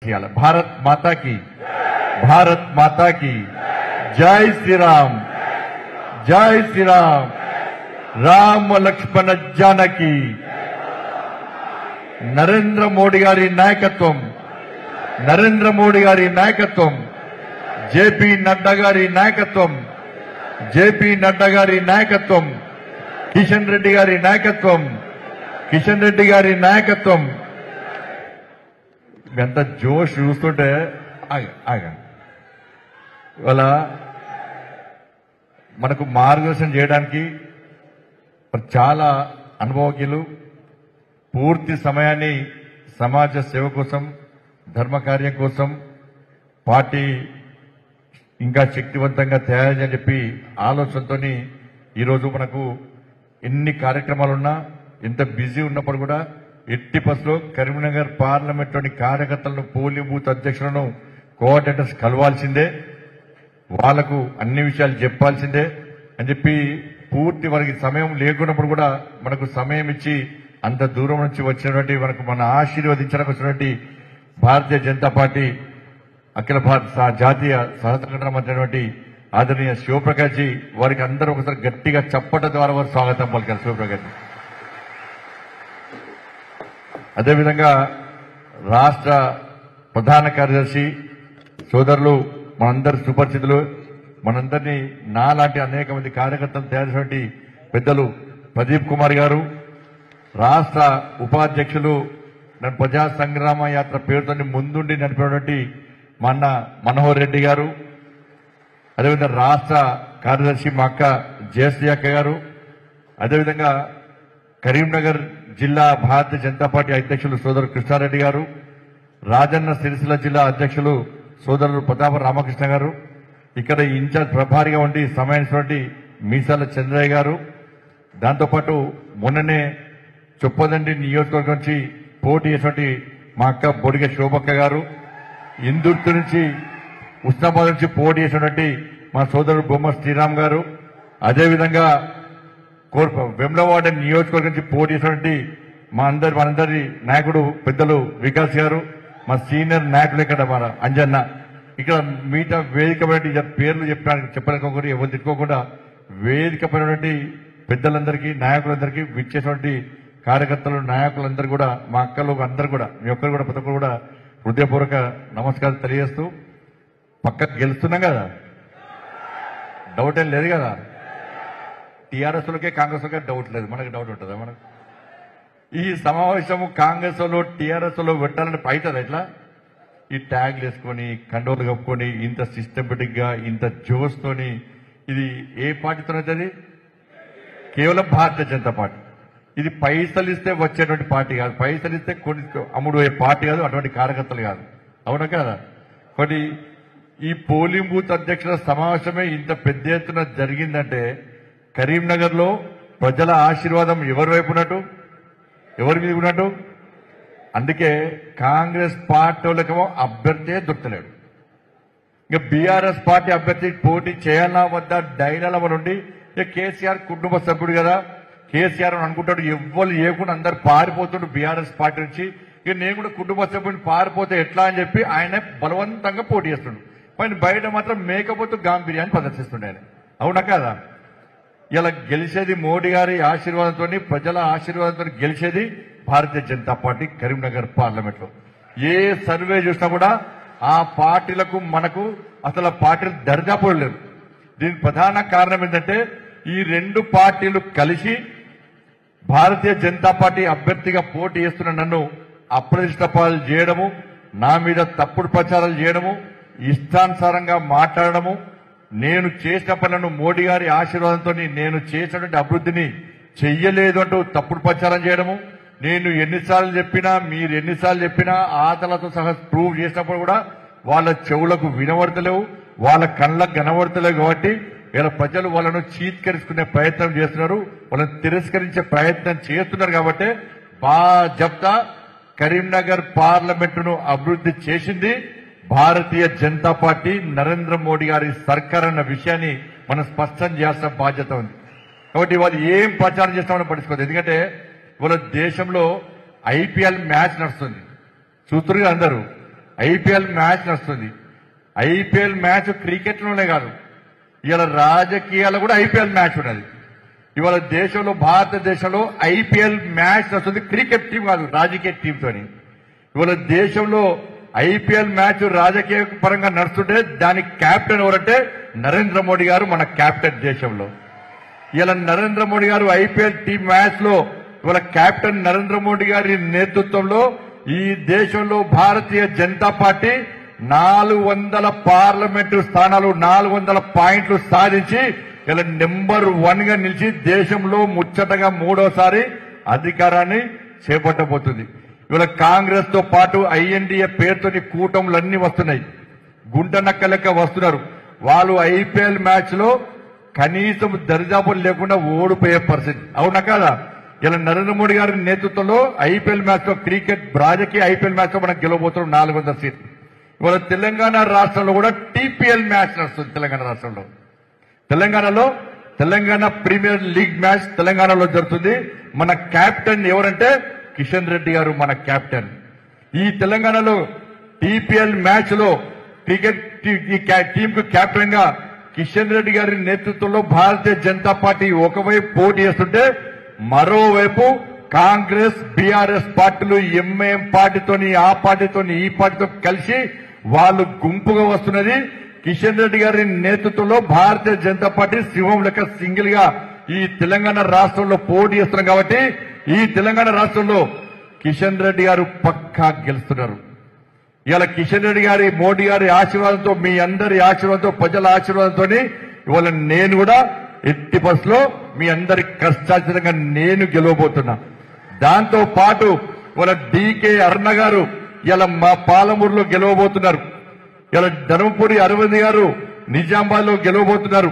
भारत माता की भारत माता की जय श्री राम राम लक्ष्मण जानकी नरेंद्र मोदी गारी नायकत्వం जेपी नड्डा गारी नायकत्వం కిషన్ రెడ్డి గారి నాయకత్వం ఎంత జోష్ చూస్తుంటే ఇవాళ మనకు మార్గదర్శనం చేయడానికి చాలా అనుభవజ్ఞులు పూర్తి సమయాన్ని సమాజ సేవ కోసం ధర్మ కార్యం కోసం పార్టీ ఇంకా శక్తివంతంగా తయారని చెప్పి ఆలోచనతో ఈరోజు మనకు ఎన్ని కార్యక్రమాలున్నా ఎంత బిజీ ఉన్నప్పుడు కూడా ఎట్టి బస్సులో కరీంనగర్ పార్లమెంట్ లోని కార్యకర్తలను పోలింగ్ బూత్ అధ్యక్షులను కోఆర్డినేటర్స్ కలవాల్సిందే వాళ్లకు అన్ని విషయాలు చెప్పాల్సిందే అని చెప్పి పూర్తి వారికి సమయం లేకున్నప్పుడు కూడా మనకు సమయం ఇచ్చి అంత దూరం నుంచి వచ్చినటువంటి మన ఆశీర్వదించడానికి వచ్చినటువంటి భారతీయ జనతా పార్టీ అఖిల భారత జాతీయ సహసంఘటన మంత్రి ఆదరణీయ శివప్రకాష్ జీ వారికి అందరూ ఒకసారి గట్టిగా చప్పట ద్వారా వారు స్వాగతం పలికారు. శివప్రకాష్ అదేవిధంగా రాష్ట్ర ప్రధాన కార్యదర్శి సోదరులు మనందరి సుపరిచితులు మనందరినీ నాలాంటి అనేక మంది కార్యకర్తలు తయారైనటువంటి పెద్దలు ప్రదీప్ కుమార్ గారు, రాష్ట్ర ఉపాధ్యక్షులు ప్రజా సంగ్రామ యాత్ర పేరుతో ముందుండి నడిపినటువంటి మా అన్న మనోహర్ రెడ్డి గారు, అదేవిధంగా రాష్ట్ర కార్యదర్శి మా అక్క జయశ్రీ అక్క గారు, అదేవిధంగా కరీంనగర్ జిల్లా భారతీయ జనతా పార్టీ అధ్యక్షులు సోదరు కృష్ణారెడ్డి గారు, రాజన్న సిరిసిల్ల జిల్లా అధ్యక్షులు సోదరులు ప్రతాప రామకృష్ణ గారు, ఇక్కడ ఇన్ఛార్జ్ ప్రభారిగా ఉండి సమయానికి మీసాల చంద్రయ్య గారు, దాంతోపాటు మొన్ననే చొప్పదండి నియోజకవర్గం నుంచి పోటీ చేసినటువంటి మా అక్క బొడిగ శోభక్క గారు, ఇందుర్తి నుంచి ఉస్నాబాద్ నుంచి పోటీ చేసినటువంటి మా సోదరుడు బొమ్మ శ్రీరామ్ గారు, అదేవిధంగా వెమ్లవాడ నియోజకవర్గం నుంచి పోటీ చేసినటువంటి మనందరి నాయకుడు పెద్దలు వికాస్ గారు, మా సీనియర్ నాయకులు ఇక్కడ మన అంజన్న, ఇక్కడ మిగతా వేదిక పేర్లు చెప్పలేకపోతే ఎవరు తిట్టుకోకుండా వేదిక పైనటువంటి పెద్దలందరికీ నాయకులందరికీ విచ్చేసినటువంటి కార్యకర్తలు నాయకులందరూ కూడా మా అక్కలు అందరూ కూడా మీ ఒక్కరు కూడా ప్రతి ఒక్కరు కూడా హృదయపూర్వక నమస్కారం తెలియజేస్తూ పక్కకు గెలుస్తున్నాం కదా, డౌట్ ఏం లేదు కదా. టీఆర్ఎస్ లకే కాంగ్రెస్ లకే డౌట్ లేదు, మనకి డౌట్ ఉంటుందా? మనకు ఈ సమావేశము కాంగ్రెస్ లో టీఆర్ఎస్ లో పెట్టాలని అవుతుంది ఎట్లా? ఈ ట్యాగ్లు వేసుకొని కండోలు కప్పుకొని ఇంత సిస్టమేటిక్ గా ఇంత జోష్ తోని ఇది ఏ పార్టీతోనైతుంది? కేవలం భారతీయ జనతా పార్టీ. ఇది పైసలు ఇస్తే వచ్చేటువంటి పార్టీ కాదు, పైసలు ఇస్తే కొన్ని అమ్ముడు పార్టీ కాదు, అటువంటి కార్యకర్తలు కాదు. అవునా కదా? కొన్ని ఈ పోలింగ్ బూత్ అధ్యక్షుల సమావేశమే ఇంత పెద్ద ఎత్తున జరిగిందంటే కరీంనగర్ లో ప్రజల ఆశీర్వాదం ఎవరి వైపు ఉన్నట్టు, ఎవరి మీద ఉన్నట్టు? అందుకే కాంగ్రెస్ పార్టీ వాళ్ళకేమో అభ్యర్థే దొరకలేడు. ఇంకా బీఆర్ఎస్ పార్టీ అభ్యర్థి పోటీ చేయాలన్నా వద్ద డైలాల నుండి కేసీఆర్ కుటుంబ సభ్యుడు కదా, కేసీఆర్ అని అనుకుంటాడు, ఎవ్వరు లేకుండా అందరు పారిపోతుండు బీఆర్ఎస్ పార్టీ నుంచి. ఇక నేను కూడా కుటుంబ సభ్యుడిని పారిపోతే ఎట్లా అని చెప్పి ఆయన బలవంతంగా పోటీ చేస్తుండు. కానీ బయట మాత్రం మేకపోతూ గాంభీర్యాన్ని ప్రదర్శిస్తుండే ఆయన. అవునా కదా? ఇలా గెలిచేది మోడీ గారి ఆశీర్వాదంతో, ప్రజల ఆశీర్వాదంతో గెలిచేది భారతీయ జనతా పార్టీ కరీంనగర్ పార్లమెంట్ లో. ఏ సర్వే చూసినా కూడా ఆ పార్టీలకు మనకు అసలు ఆ పార్టీలు దర్జాపోలు లేవు. దీనికి ప్రధాన కారణం ఏంటంటే ఈ రెండు పార్టీలు కలిసి భారతీయ జనతా పార్టీ అభ్యర్థిగా పోటీ చేస్తున్న నన్ను అప్రతిష్టపాలు చేయడము, నా మీద తప్పుడు ప్రచారాలు చేయడము, ఇష్టానుసారంగా మాట్లాడడము, నేను చేసిన పనులను మోడీ గారి ఆశీర్వాదంతో నేను చేసినటువంటి అభివృద్ధిని చెయ్యలేదు అంటూ తప్పుడు ప్రచారం చేయడము, నేను ఎన్నిసార్లు చెప్పినా మీరు ఎన్నిసార్లు చెప్పినా ఆటలతో సహా ప్రూవ్ చేసినప్పుడు కూడా వాళ్ళ చెవులకు వినబడతలేవు, వాళ్ళ కళ్ళకు కనబడతలేవు. కాబట్టి ఇలా ప్రజలు వాళ్ళను చీత్కరించుకునే ప్రయత్నం చేస్తున్నారు, వాళ్ళని తిరస్కరించే ప్రయత్నం చేస్తున్నారు. కాబట్టి బాజప్తా కరీంనగర్ పార్లమెంటును అభివృద్ధి చేసింది భారతీయ జనతా పార్టీ, నరేంద్ర మోడీ గారి సర్కార్ అన్న విషయాన్ని మనం స్పష్టం చేయాల్సిన బాధ్యత ఉంది. కాబట్టి వాళ్ళు ఏం ప్రచారం చేస్తామని పట్టించుకోదు. ఎందుకంటే వాళ్ళ దేశంలో ఐపీఎల్ మ్యాచ్ నడుస్తుంది, చూస్తున్నారు అందరూ. ఐపీఎల్ మ్యాచ్ నడుస్తుంది. ఐపీఎల్ మ్యాచ్ క్రికెట్లోనే కాదు, ఇవాళ రాజకీయాల్లో కూడా ఐపీఎల్ మ్యాచ్ ఉన్నది. ఇవాళ దేశంలో, భారతదేశంలో ఐపీఎల్ మ్యాచ్ నడుస్తుంది. క్రికెట్ టీం కాదు, రాజకీయ టీంతోని. ఇవాళ దేశంలో ఐపీఎల్ మ్యాచ్ రాజకీయ పరంగా నడుస్తుంటే దానికి క్యాప్టెన్ ఎవరంటే నరేంద్ర మోడీ గారు, మన క్యాప్టెన్ దేశంలో. ఇలా నరేంద్ర మోడీ గారు ఐపీఎల్ టీం మ్యాచ్ లో ఇవాళ క్యాప్టెన్ నరేంద్ర మోడీ గారి నేతృత్వంలో ఈ దేశంలో భారతీయ జనతా పార్టీ 400 పార్లమెంటు స్థానాలు, 400 పాయింట్లు సాధించి ఇలా నెంబర్ 1 గా నిలిచి దేశంలో ముచ్చటగా 3వసారి అధికారాన్ని చేపట్టబోతుంది. ఇవాళ కాంగ్రెస్ తో పాటు ఐఎన్డీఏ పేరుతోని కూటములన్నీ వస్తున్నాయి. గుంట నక్క లెక్క వస్తున్నారు. వాళ్ళు ఐపీఎల్ మ్యాచ్ లో కనీసం దరిదాపులు లేకుండా ఓడిపోయే పరిస్థితి. అవునా కాదా? ఇలా నరేంద్ర మోడీ గారి నేతృత్వంలో ఐపీఎల్ మ్యాచ్ లో, క్రికెట్ రాజకీయ ఐపీఎల్ మ్యాచ్ లో మనం గెలవబోతున్నాం 400 సీట్లు. ఇవాళ తెలంగాణ రాష్ట్రంలో కూడా టీపీఎల్ మ్యాచ్ నడుస్తుంది. తెలంగాణ రాష్ట్రంలో, తెలంగాణ ప్రీమియర్ లీగ్ మ్యాచ్ తెలంగాణలో జరుగుతుంది. మన క్యాప్టెన్ ఎవరంటే కిషన్ రెడ్డి గారు, మన క్యాప్టెన్. ఈ తెలంగాణలో టీపీఎల్ మ్యాచ్ లో క్రికెట్ టీం కు కెప్టెన్ గా కిషన్ రెడ్డి గారి నేతృత్వంలో భారతీయ జనతా పార్టీ ఒకవైపు పోటీ చేస్తుంటే, మరోవైపు కాంగ్రెస్, బీఆర్ఎస్ పార్టీలు ఎంఐఎం పార్టీతోని, ఆ పార్టీతోని, ఈ పార్టీతో కలిసి వాళ్ళు గుంపుగా వస్తున్నది. కిషన్ రెడ్డి గారి నేతృత్వంలో భారతీయ జనతా పార్టీ సింహం లెక్క సింగిల్ గా ఈ తెలంగాణ రాష్ట్రంలో పోటీ చేస్తున్నాం. కాబట్టి ఈ తెలంగాణ రాష్ట్రంలో కిషన్ రెడ్డి గారు పక్కా గెలుస్తున్నారు. ఇవాళ కిషన్ రెడ్డి గారి, మోడీ గారి ఆశీర్వాదంతో, మీ అందరి ఆశీర్వాదంతో, ప్రజల ఆశీర్వాదంతో ఇవాళ నేను కూడా ఎట్టి బస్సులో మీ అందరి కష్టాచితంగా నేను గెలవబోతున్నా. దాంతో పాటు ఇవాళ డీకే అరుణ గారు ఇలా మా పాలమూరులో గెలవబోతున్నారు. ఇలా ధర్మపురి అరవింద్ గారు నిజామాబాద్ లో గెలవబోతున్నారు.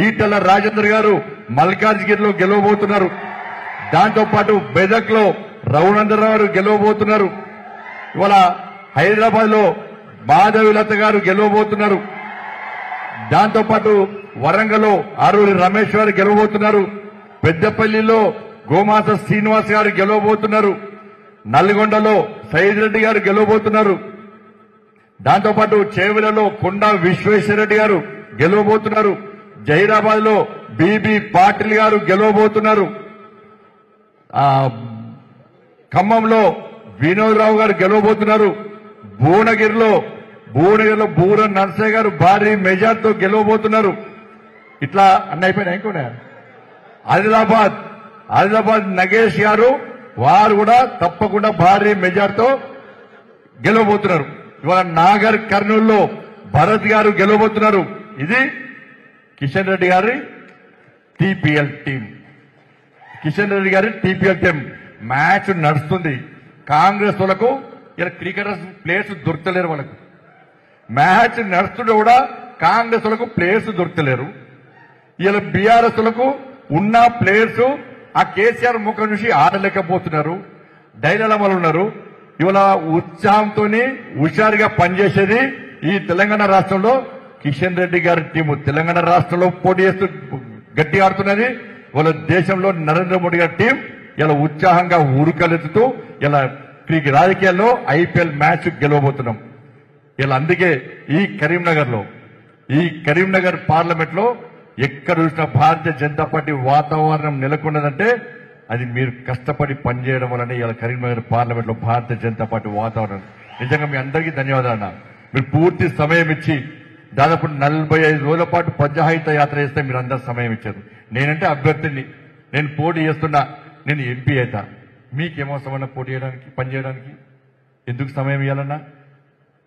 ఈటల రాజేందర్ గారు మల్కాజ్గిరిలో గెలవబోతున్నారు. దాంతో పాటు బెదక్ లో రఘునందరావు గారు గెలవబోతున్నారు. ఇవాళ హైదరాబాద్ లో మాధవిలత గారు గెలవబోతున్నారు. దాంతో పాటు వరంగల్ లో ఆరూరి రమేష్ గారు గెలవబోతున్నారు. పెద్దపల్లిలో గోమాత శ్రీనివాస్ గారు గెలవబోతున్నారు. నల్గొండలో సైద్ రెడ్డి గారు గెలవబోతున్నారు. దాంతో పాటు చేవెలలో కొండా విశ్వేశ్వరరెడ్డి గారు గెలవబోతున్నారు. జహీరాబాద్ లో బీబీ పాటిల్ గారు గెలవబోతున్నారు. ఖమ్మంలో వినోదరావు గారు గెలవబోతున్నారు. భువనగిరిలో బూర నర్సయ్య గారు భారీ మెజార్టీతో గెలవబోతున్నారు. ఇట్లా అన్ని అయిపోయినాయి. ఇంకోనే ఆదిలాబాద్ నగేష్ గారు, వారు కూడా తప్పకుండా భారీ మెజార్టీతో గెలవబోతున్నారు. ఇవాళ నాగర్ కర్నూలులో భరత్ గారు గెలవబోతున్నారు. ఇది కిషన్ రెడ్డి గారి టీపీఎల్ టీం. మ్యాచ్ నడుస్తుంది. కాంగ్రెస్ వాళ్ళకు ఇలా క్రికెటర్స్ ప్లేయర్స్ దొరకలేరు. వాళ్ళకు మ్యాచ్ నడుస్తుంటే కూడా కాంగ్రెస్ వాళ్ళకు ప్లేయర్స్ దొరకలేరు. ఇలా బీఆర్ఎస్ లకు ఉన్న ప్లేయర్స్ ఆ కేసీఆర్ ముఖం చూసి ఆడలేకపోతున్నారు. డైలమాలు ఉన్నారు. ఇవాళ ఉత్సాహంతో హుషారుగా పనిచేసేది ఈ తెలంగాణ రాష్ట్రంలో కిషన్ రెడ్డి గారి టీము. తెలంగాణ రాష్ట్రంలో పోటీ చేస్తూ గట్టి ఆడుతున్నది. ఇవాళ దేశంలో నరేంద్ర మోడీ గారి టీం ఇలా ఉత్సాహంగా ఉరుకలెత్తుతూ ఇలా రాజకీయాల్లో ఐపీఎల్ మ్యాచ్ గెలవబోతున్నాం. ఇలా అందుకే ఈ కరీంనగర్ పార్లమెంట్ లో ఎక్కడ చూసినా భారతీయ జనతా పార్టీ వాతావరణం నెలకొన్నదంటే అది మీరు కష్టపడి పనిచేయడం వల్లనే ఇలా కరీంనగర్ పార్లమెంట్ లో భారతీయ జనతా పార్టీ వాతావరణం. నిజంగా మీ అందరికీ ధన్యవాదాలు. మీరు పూర్తి సమయం ఇచ్చి దాదాపు 45 రోజుల పాటు ప్రజాహిత యాత్ర చేస్తే మీరు అందరు సమయం ఇచ్చారు. నేనంటే అభ్యర్థిని, నేను పోటీ చేస్తున్నా, నేను ఎంపీ అవుతా. మీకేమవసరమన్నా పోటీ చేయడానికి, పనిచేయడానికి? ఎందుకు సమయం ఇవ్వాలన్నా?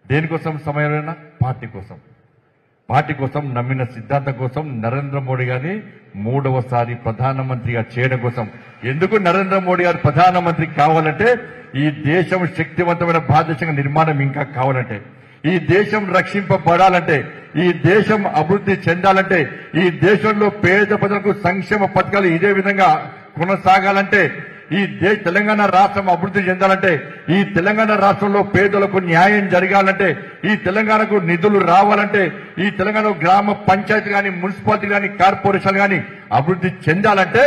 దేనికోసం సమయం అయినా? పార్టీ కోసం, నమ్మిన సిద్ధాంతం కోసం, నరేంద్ర మోడీ గారిని 3వసారి ప్రధానమంత్రిగా చేయడం కోసం. ఎందుకు నరేంద్ర మోడీ గారు ప్రధానమంత్రి కావాలంటే, ఈ దేశం శక్తివంతమైన భారతదేశంగా నిర్మాణం ఇంకా కావాలంటే, ఈ దేశం రక్షింపబడాలంటే, ఈ దేశం అభివృద్ధి చెందాలంటే, ఈ దేశంలో పేద ప్రజలకు సంక్షేమ పథకాలు ఇదే విధంగా కొనసాగాలంటే, ఈ తెలంగాణ రాష్ట్రం అభివృద్ధి చెందాలంటే, ఈ తెలంగాణ రాష్ట్రంలో పేదలకు న్యాయం జరగాలంటే, ఈ తెలంగాణకు నిధులు రావాలంటే, ఈ తెలంగాణ గ్రామ పంచాయతీ కానీ, మున్సిపాలిటీ కానీ, కార్పొరేషన్ కానీ అభివృద్ధి చెందాలంటే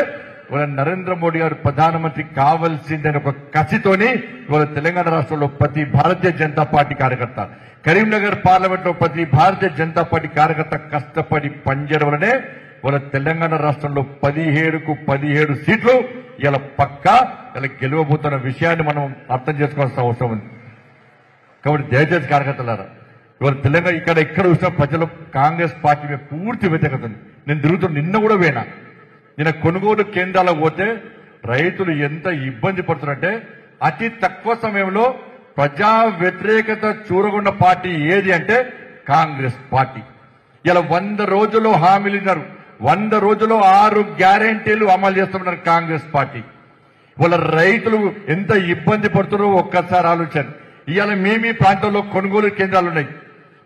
ఇవాళ నరేంద్ర మోడీ గారు ప్రధానమంత్రి కావాల్సిందని ఒక కసితోని ఇవాళ తెలంగాణ రాష్ట్రంలో ప్రతి భారతీయ జనతా పార్టీ కార్యకర్త, కరీంనగర్ పార్లమెంట్ లో ప్రతి భారతీయ జనతా పార్టీ కార్యకర్త కష్టపడి పనిచేయడం వల్లనే ఇవాళ తెలంగాణ రాష్ట్రంలో 17కు 17 సీట్లు ఇలా పక్కా ఇలా గెలవబోతున్న విషయాన్ని మనం అర్థం చేసుకోవాల్సిన అవసరం ఉంది. కాబట్టి దయచేసి కార్యకర్తలారా, ఇవాళ తెలంగాణ ఇక్కడ చూసిన ప్రజలు కాంగ్రెస్ పార్టీ మీద పూర్తి వ్యతిరేకత ఉంది. నేను తిరుగుతున్న నిన్న కూడా పోయినా, నిన్న కొనుగోలు కేంద్రాలకు పోతే రైతులు ఎంత ఇబ్బంది పడుతున్నారంటే అతి తక్కువ సమయంలో ప్రజా వ్యతిరేకత చూరగొన్న పార్టీ ఏది అంటే కాంగ్రెస్ పార్టీ. ఇలా 100 రోజుల్లో హామీలు ఇన్నారు, 100 రోజుల్లో 6 గ్యారెంటీలు అమలు చేస్తున్నారు కాంగ్రెస్ పార్టీ. వాళ్ళ రైతులు ఎంత ఇబ్బంది పడుతున్నారో ఒక్కసారి ఆలోచన. ఇవాళ మీ ప్రాంతంలో కొనుగోలు కేంద్రాలు ఉన్నాయి.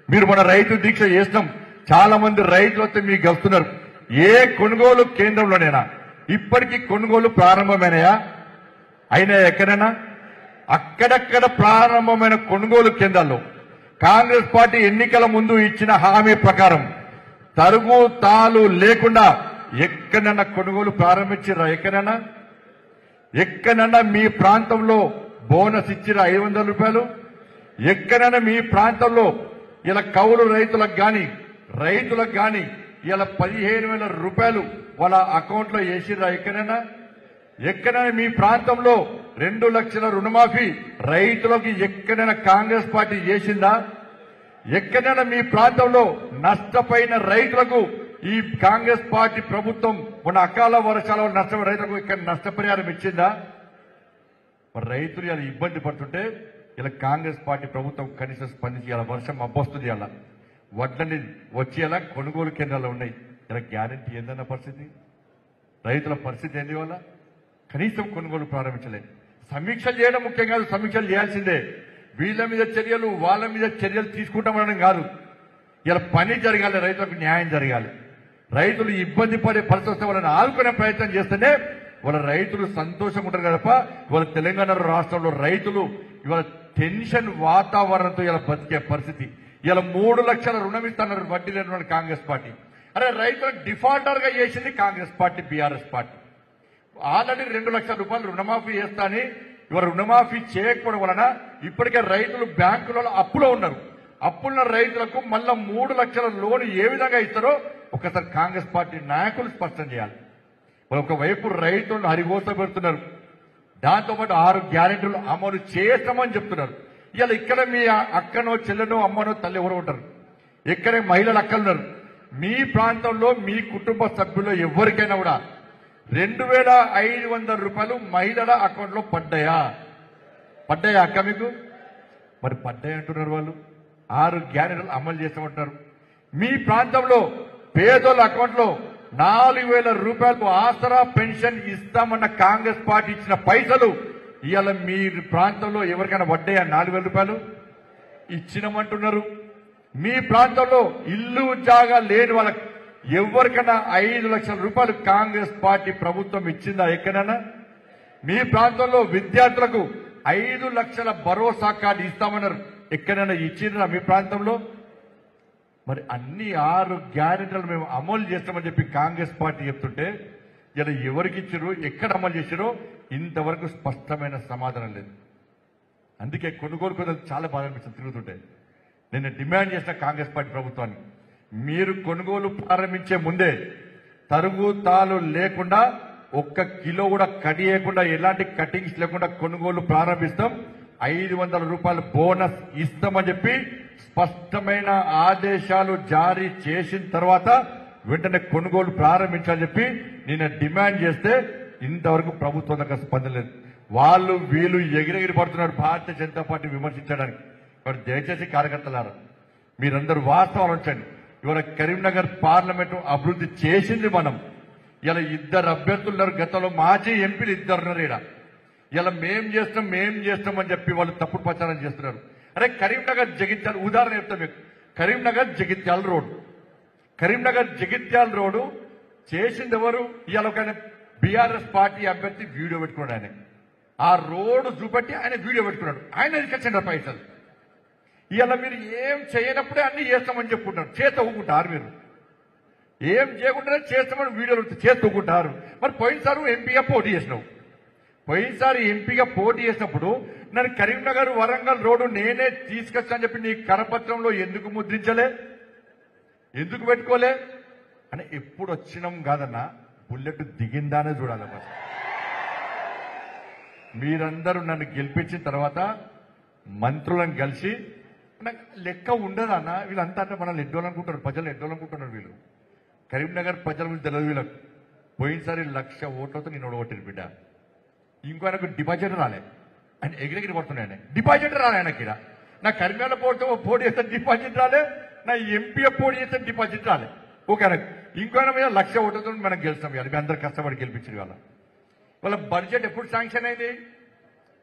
మీరు మన రైతు దీక్ష చేస్తాం, చాలా మంది రైతులు వస్తే మీకు వస్తున్నారు. ఏ కొనుగోలు కేంద్రంలోనైనా ఇప్పటికీ కొనుగోలు ప్రారంభమైనాయా? అయినా ఎక్కడైనా అక్కడక్కడ ప్రారంభమైన కొనుగోలు కేంద్రాల్లో కాంగ్రెస్ పార్టీ ఎన్నికల ముందు ఇచ్చిన హామీ ప్రకారం తరుగు తాలు లేకుండా ఎక్కడైనా కొనుగోలు ప్రారంభించారా? ఎక్కడైనా మీ ప్రాంతంలో బోనస్ ఇచ్చిరా 500 రూపాయలు? ఎక్కడైనా మీ ప్రాంతంలో ఇలా కౌలు రైతులకు గాని ఇలా 15,000 రూపాయలు వాళ్ళ అకౌంట్ లో వేసిరా? ఎక్కడైనా మీ ప్రాంతంలో 2 లక్షల రుణమాఫీ రైతులకు ఎక్కడైనా కాంగ్రెస్ పార్టీ చేసిందా? ఎక్కడైనా మీ ప్రాంతంలో నష్టపోయిన రైతులకు ఈ కాంగ్రెస్ పార్టీ ప్రభుత్వం మన అకాల వర్షాల వల్ల నష్టపోయిన రైతులకు ఇక్కడ నష్టపరిహారం ఇచ్చిందా? మరి రైతులు ఇలా ఇబ్బంది పడుతుంటే ఇలా కాంగ్రెస్ పార్టీ ప్రభుత్వం కనీసం స్పందించి ఇలా వర్షం అబ్బొస్తుంది, ఇలా వడ్లని వచ్చేలా కొనుగోలు కేంద్రాలు ఉన్నాయి. ఇలా గ్యారెంటీ ఏందన్న పరిస్థితి, రైతుల పరిస్థితి ఏంది? వల్ల కనీసం కొనుగోలు ప్రారంభించలేదు. సమీక్షలు చేయడం ముఖ్యం కాదు, సమీక్షలు చేయాల్సిందే. వీళ్ళ మీద చర్యలు వాళ్ళ మీద చర్యలు తీసుకుంటామనడం కాదు. ఇలా పని జరగాలి, రైతులకు న్యాయం జరగాలి. రైతులు ఇబ్బంది పడే పరిస్థితి వస్తే వాళ్ళని ఆదుకునే ప్రయత్నం చేస్తేనే వాళ్ళ రైతులు సంతోషంగా ఉంటారు తప్ప వాళ్ళ తెలంగాణ రాష్ట్రంలో రైతులు ఇవాళ టెన్షన్ వాతావరణంతో ఇలా బతికే పరిస్థితి. ఇలా 3 లక్షల రుణం ఇస్తున్నారు వడ్డీ లేని కాంగ్రెస్ పార్టీ. అరే రైతులకు డిఫాల్టర్ గా చేసింది Congress party, BRS party. Already 2 లక్షల రూపాయలు రుణమాఫీ చేస్తాని ఇవాళ రుణమాఫీ చేయకపోవడం వలన ఇప్పటికే రైతులు బ్యాంకులలో అప్పులో ఉన్నారు. అప్పున్న రైతులకు మళ్ళా 3 లక్షల లోన్ ఏ విధంగా ఇస్తారో ఒకసారి కాంగ్రెస్ పార్టీ నాయకులు స్పష్టం చేయాలి. ఒకవైపు రైతులను హరిగోస పెడుతున్నారు, దాంతోపాటు 6 గ్యారెంటీలు అమలు చేస్తామని చెప్తున్నారు. ఇలా ఇక్కడ మీ అక్కనో చెల్లెనో అమ్మనో తల్లి ఎవరు ఉంటారు? ఇక్కడే మహిళలు అక్కలున్నారు. మీ ప్రాంతంలో మీ కుటుంబ సభ్యుల్లో ఎవరికైనా కూడా 2,500 రూపాయలు మహిళల అకౌంట్ లో పడ్డాయా అక్క మీకు? మరి పడ్డాయి అంటున్నారు వాళ్ళు. 6 గ్యారెంటీలు అమలు చేస్తామంటున్నారు. మీ ప్రాంతంలో పేదోళ్ళ అకౌంట్ లో 4,000 రూపాయలు ఆసరా పెన్షన్ ఇస్తామన్న కాంగ్రెస్ పార్టీ ఇచ్చిన పైసలు ఇవాళ మీ ప్రాంతంలో ఎవరికైనా పడ్డాయా? 4,000 రూపాయలు ఇచ్చినామంటున్నారు. మీ ప్రాంతంలో ఇల్లు జాగా లేని వాళ్ళకి ఎవరికైనా 5 లక్షల రూపాయలు కాంగ్రెస్ పార్టీ ప్రభుత్వం ఇచ్చిందా ఎక్కడైనా? మీ ప్రాంతంలో విద్యార్థులకు 5 లక్షల భరోసా కార్డు ఇస్తామన్నారు, ఎక్కడైనా ఇచ్చిందా మీ ప్రాంతంలో? మరి అన్ని 6 గ్యారెంటీలు మేము అమలు చేస్తామని చెప్పి కాంగ్రెస్ పార్టీ చెప్తుంటే ఇలా ఎవరికి ఇచ్చారో ఎక్కడ అమలు చేశారో ఇంతవరకు స్పష్టమైన సమాధానం లేదు. అందుకే కొనుగోలు కూడా చాలా బాధ అనిపిస్తుంది తిరుగుతుంటే. నేను డిమాండ్ చేసిన కాంగ్రెస్ పార్టీ ప్రభుత్వాన్ని, మీరు కొనుగోలు ప్రారంభించే ముందే తరుగు తాలు లేకుండా 1 కిలో కూడా కడియకుండా ఎలాంటి కటింగ్స్ లేకుండా కొనుగోలు ప్రారంభిస్తాం, 500 రూపాయలు బోనస్ ఇస్తామని చెప్పి స్పష్టమైన ఆదేశాలు జారీ చేసిన తర్వాత వెంటనే కొనుగోలు ప్రారంభించాలని చెప్పి నేను డిమాండ్ చేస్తే ఇంతవరకు ప్రభుత్వం దగ్గర స్పందన లేదు. వాళ్ళు వీళ్ళు ఎగిరెగిరి పడుతున్నారు భారతీయ జనతా పార్టీ విమర్శించడానికి. మరి దయచేసి కార్యకర్తలారా మీరందరూ వాస్తవాలు ఉంచండి. ఇవాళ కరీంనగర్ పార్లమెంటు అభివృద్ధి చేసింది మనం. ఇలా 2 అభ్యర్థులు ఉన్నారు, గతంలో మాజీ ఎంపీలు 2 ఉన్నారు. ఇలా మేం చేస్తాం అని చెప్పి వాళ్ళు తప్పుడు ప్రచారం చేస్తున్నారు. అరే కరీంనగర్ జగిత్యాల ఉదాహరణ చెప్తాం మీకు. కరీంనగర్ జగిత్యాల రోడ్డు చేసింది ఎవరు? ఇవాళ ఒక బీఆర్ఎస్ పార్టీ అభ్యర్థి వీడియో పెట్టుకున్నాడు. ఆయన ఆ రోడ్డు చూపెట్టి ఆయన వీడియో పెట్టుకున్నాడు. ఆయన ఎదికొచ్చిండ్రు పైసలు. ఇవాళ మీరు ఏం చేయనప్పుడే అన్ని చేస్తామని చెప్పుకుంటారు, చేత ఊకుంటారు. మీరు ఏం చేయకుండా చేస్తామని వీడియోలు చేస్తూకుంటారు. మరి పోయినసారి ఎంపీగా పోటీ చేసినావు. పోయినసారి ఎంపీగా పోటీ చేసినప్పుడు నన్ను కరీంనగర్ వరంగల్ రోడ్డు నేనే తీసుకొచ్చా అని చెప్పి నీ కరపత్రంలో ఎందుకు ముద్రించలే, ఎందుకు పెట్టుకోలే అని ఎప్పుడు వచ్చినాం కాదన్నా, బుల్లెట్ దిగిందానే చూడాలి. బస్ మీరందరూ నన్ను గెలిపించిన తర్వాత మంత్రులను కలిసి నాకు లెక్క ఉండదన్న, వీళ్ళంతా అంటే మనల్ని ఎడ్డోలనుకుంటారు, ప్రజలు ఎడ్డోలనుకుంటున్నారు. వీళ్ళు కరీంనగర్ ప్రజల గురించి తెలియదు వీళ్ళకు. పోయినసారి 1,00,000 ఓట్లతో నేను ఓడగొట్టిన బిడ్డ. ఇంకో ఆయనకు డిపాజిట్ రాలే, ఆయన ఎగిరెగిరి పడుతున్నాయి. డిపాజిట్ రాలే ఆయనకి. నా కరీంనగర్ పోటీ చేస్తే డిపాజిట్ రాలే, నా ఎంపీ పోటీ చేస్తే డిపాజిట్ రాలే. ఓకే ఆయనకు. ఇంకో ఆయన మీద 1,00,000 ఓట్లతో మనం గెలుస్తాం. మీ అందరు కష్టపడి గెలిపించారు. వాళ్ళ బడ్జెట్ ఎప్పుడు శాంక్షన్ అయింది?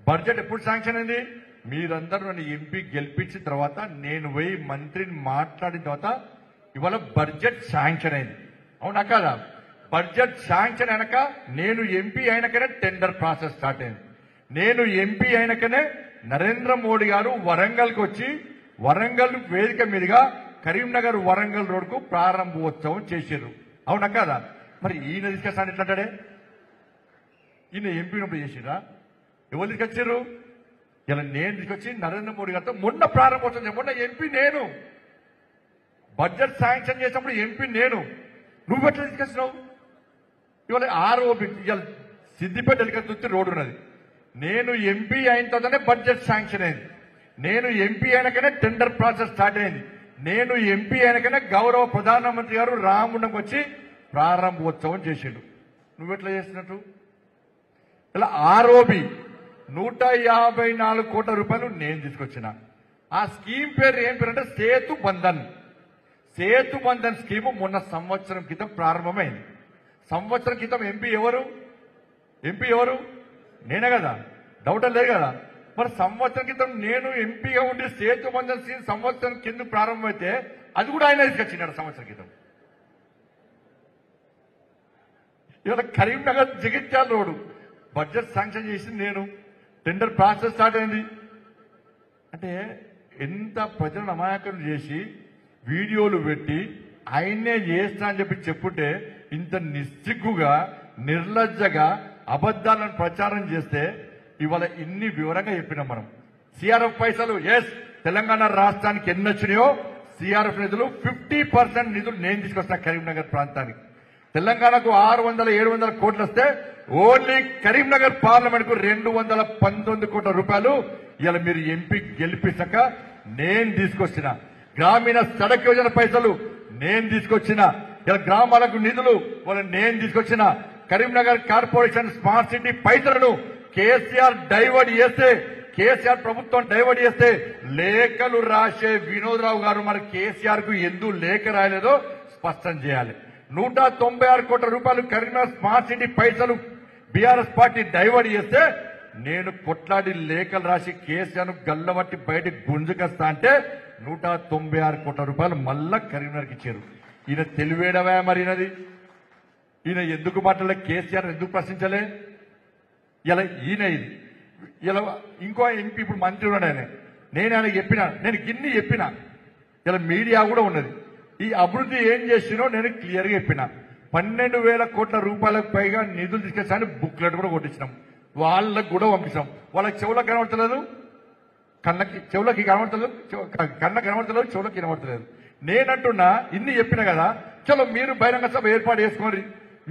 బడ్జెట్ ఎప్పుడు శాంక్షన్ అయింది? మీరందరూ నన్ను ఎంపీ గెలిపించిన తర్వాత నేను పోయి మంత్రిని మాట్లాడిన తర్వాత ఇవాళ బడ్జెట్ శాంక్షన్ అయింది. అవునా కాదా? బడ్జెట్ శాంక్షన్ అయినాక నేను ఎంపీ అయినాకనే టెండర్ ప్రాసెస్ స్టార్ట్ అయింది. నేను ఎంపీ అయినాకనే నరేంద్ర మోడీ గారు వరంగల్కి వచ్చి వరంగల్ వేదిక మీదుగా కరీంనగర్ వరంగల్ రోడ్కు ప్రారంభోత్సవం చేశారు. అవునా కాదా? మరి ఈయన తీసుకొస్తాను ఎట్లంటాడే? ఈయన ఎంపీ ఉన్నప్పుడు చేసిరా? ఎవరు తీసుకొచ్చారు? ఇలా నేను తీసుకొచ్చి నరేంద్ర మోడీ గారితో మొన్న ప్రారంభోత్సవం, మొన్న ఎంపీ నేను, బడ్జెట్ శాంక్షన్ చేసినప్పుడు ఎంపీ నేను. నువ్వు ఎట్లా తీసుకొచ్చినావు? ఇవాళ ఆర్ఓబి ఇవాళ సిద్దిపేట ఎలికత్తి రోడ్డు ఉన్నది. నేను ఎంపీ అయిన తర్వాతనే బడ్జెట్ శాంక్షన్ అయింది. నేను ఎంపీ అయినాకనే టెండర్ ప్రాసెస్ స్టార్ట్ అయింది. నేను ఎంపీ అయినాకనే గౌరవ ప్రధానమంత్రి గారు రామగుండంకి వచ్చి ప్రారంభోత్సవం చేసిండు. నువ్వెట్లా చేసినట్టు? ఇలా ఆర్ఓబి 154 కోట్ల రూపాయలు నేను తీసుకొచ్చిన. ఆ స్కీమ్ పేరు ఏం పేరు అంటే సేతు బంధన్. సేతు బంధన్ స్కీమ్ మొన్న సంవత్సరం క్రితం ప్రారంభమైంది. సంవత్సరం క్రితం ఎంపీ ఎవరు? ఎంపీ ఎవరు? నేనే కదా, డౌట్ లేదు కదా. మరి సంవత్సరం క్రితం నేను ఎంపీగా ఉండి సేతు బంధన్ స్కీమ్ సంవత్సరం కింద ప్రారంభమైతే అది కూడా ఆయన తీసుకొచ్చినాడు సంవత్సరం క్రితం. ఇవాళ Karimnagar Jagtial road budget sanction చేసింది నేను, టెండర్ ప్రాసెస్ స్టార్ట్ అయింది. అంటే ఎంత ప్రజలను అమాయకం చేసి వీడియోలు పెట్టి ఆయన్నే చేస్తా అని చెప్పి చెప్పుంటే ఇంత నిస్సిగ్గుగా నిర్లజ్జగా అబద్దాలను ప్రచారం చేస్తే ఇవాళ ఇన్ని వివరంగా చెప్పినాం మనం. సిఆర్ఎఫ్ పైసలు తెలంగాణ రాష్ట్రానికి ఎన్ని వచ్చినాయో సిఆర్ఎఫ్ నిధులు 50% నిధులు నేను తీసుకొస్తా కరీంనగర్ ప్రాంతానికి. తెలంగాణకు 600-700 కోట్లు వస్తే ఓన్లీ కరీంనగర్ పార్లమెంట్ కు 219 కోట్ల రూపాయలు ఇలా మీరు ఎంపీ గెలిపించాక నేను తీసుకొచ్చిన. గ్రామీణ సడక్ యోజన పైసలు నేను తీసుకొచ్చిన. ఇలా గ్రామాలకు నిధులు నేను తీసుకొచ్చిన. కరీంనగర్ కార్పొరేషన్ స్మార్ట్ సిటీ పైసలను కేసీఆర్ డైవర్ట్ చేస్తే, కేసీఆర్ ప్రభుత్వం డైవర్ట్ చేస్తే లేఖలు రాసే వినోదరావు గారు మరి కేసీఆర్ కు ఎందుకు లేఖ రాయలేదో స్పష్టం చేయాలి. 196 కోట్ల రూపాయలు కరీంనగర్ స్మార్ట్ సిటీ పైసలు బీఆర్ఎస్ పార్టీ డైవర్ట్ చేస్తే నేను కొట్లాడి లేఖలు రాసి కేసీఆర్ గల్లబట్టి బయటకు గుంజుకొస్తా అంటే 196 కోట్ల రూపాయలు మళ్ళా కరీంనగర్కి ఇచ్చారు. ఈయన తెలివేడవా మరినది? ఈయన ఎందుకు మాట్లాడలే? కేసీఆర్ ఎందుకు ప్రశ్నించలే? ఇలా ఈయన ఇది ఇలా ఇంకో ఎంపీ ఇప్పుడు మంత్రి ఉన్నాడు ఆయన. నేను ఆయనకి చెప్పిన, నేను గిన్ని చెప్పిన, ఇలా మీడియా కూడా ఉన్నది. ఈ అభివృద్ధి ఏం చేసినో నేను క్లియర్గా చెప్పిన. 12,000 కోట్ల రూపాయలకు పైగా నిధులు తీసుకొచ్చాను, బుక్లెట్ కూడా కొట్టించినాం. వాళ్ళకు కూడా పంపించాం. వాళ్ళకి చెవులకు కనబడతలేదు, చెవులకి కనబడతలేదు, కళ్ళకి కనబడతలేదు, చెవులకి కనబడతలేదు. నేనంటున్నా ఇన్ని చెప్పిన కదా, చలో మీరు బహిరంగ సభ ఏర్పాటు చేసుకోరి,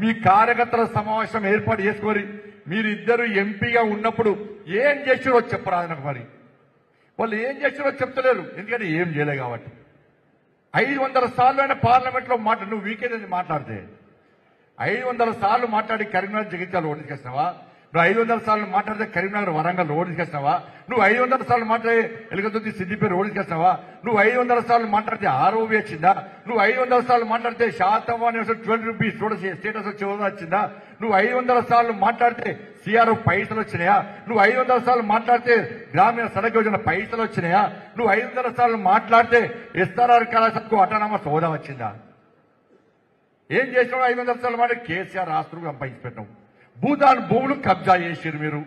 మీ కార్యకర్తల సమావేశం ఏర్పాటు చేసుకోరి. మీరిద్దరు ఎంపీగా ఉన్నప్పుడు ఏం చేసిరో చెప్పరాదు నాకు. మరి వాళ్ళు ఏం చేసిరో చెప్తలేరు, ఎందుకంటే ఏం చేయలే కాబట్టి. 500 సార్లు అయినా పార్లమెంట్ లో నువ్వు వీకేంది మాట్లాడితే 500 సార్లు మాట్లాడి కరీంనగర్ జగిత్యాల రోడ్డు తీసుకొచ్చినావా? నువ్వు 500 సార్లు మాట్లాడితే కరీంనగర్ వరంగల్ రోడ్డు తీసుకొచ్చినావా? నువ్వు 500 సార్లు మాట్లాడి ఎలుగతుర్తి సిద్దిపేట రోడ్డు తీసుకొచ్చినావా? నువ్వు 500 సార్లు మాట్లాడితే ఆర్ఓబి వచ్చిందా? నువ్వు 500 సార్లు మాట్లాడితే శాతవాణి 12 రూపీస్ స్టేటస్ వచ్చిందా? నువ్వు 500 సార్లు మాట్లాడితే సిఆర్ఎఫ్ పైసలు వచ్చినాయా? నువ్వు 500 సార్లు మాట్లాడితే గ్రామీణ సడక్ యోజన పైసలు వచ్చినాయా? నువ్వు 500 సార్లు మాట్లాడితే ఎస్ఆర్ఆర్ కళాశాలకు అటానమస్ హోదా వచ్చిందా? ఏం చేసినావు? 500 సార్లు మాట్లాడి కేసీఆర్ ఆస్తులు సంపాదించి పెట్టాం. భూములు కబ్జా చేశారు మీరు.